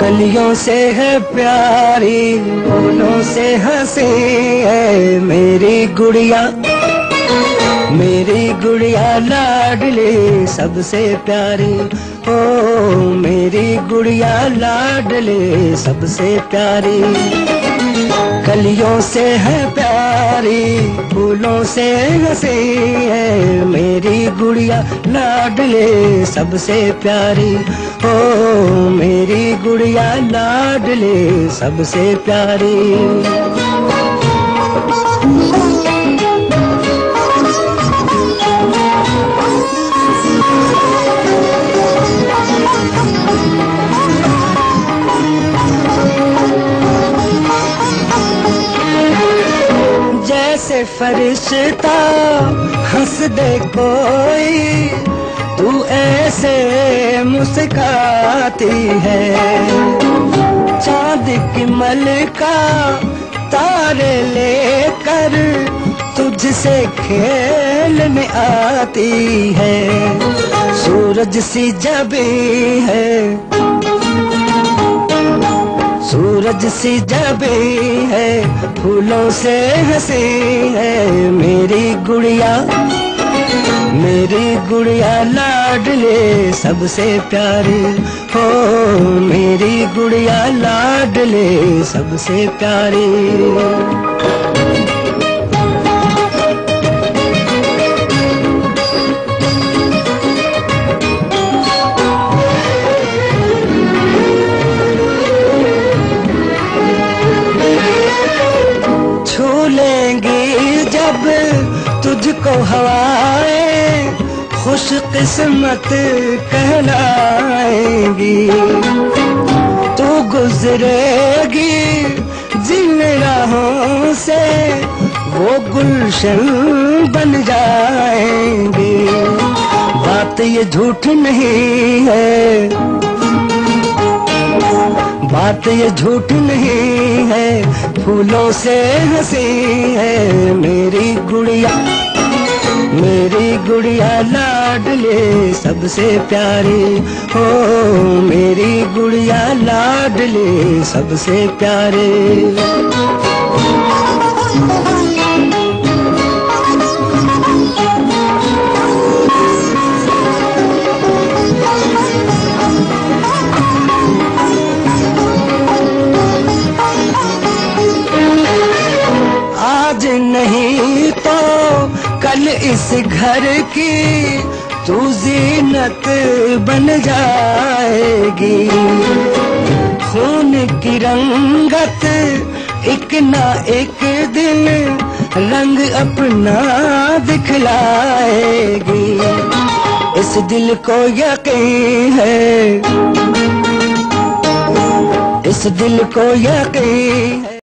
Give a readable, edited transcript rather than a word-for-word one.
कलियों से है प्यारी, फूलों से हंसी है मेरी गुड़िया। मेरी गुड़िया लाडली सबसे प्यारी, ओ मेरी गुड़िया लाडली सबसे प्यारी। कलियों से है प्यारी, फूलों से हंसी है मेरी गुड़िया लाडली सबसे प्यारी, ओ मेरी गुड़िया लाडली सबसे प्यारी। जैसे फरिश्ता हंस दे कोई, तू ऐसे मुस्काती है। चांद की मलका तारे लेकर तुझसे खेलने आती है। सूरज सी जबी है, सूरज सी जबी है, फूलों से हंसी है मेरी गुड़िया। मेरी गुड़िया लाडली सबसे प्यारी, हो मेरी गुड़िया लाडली सबसे प्यारी। लेंगी जब तुझको हवाएं, खुश किस्मत कहलाएंगी। तू गुजरेगी जिन राहों से, वो गुलशन बन जाएंगी। बात ये झूठ नहीं है, बात ये झूठ नहीं है, फूलों से हंसी है मेरी गुड़िया। मेरी गुड़िया लाडली सबसे प्यारी, हो मेरी गुड़िया लाडली सबसे प्यारी। आज नहीं तो कल इस घर की तू जीनत बन जाएगी। खून की रंगत एक ना एक दिन रंग अपना दिखलाएगी। इस दिल को यकीन है, इस दिल को यकीन है।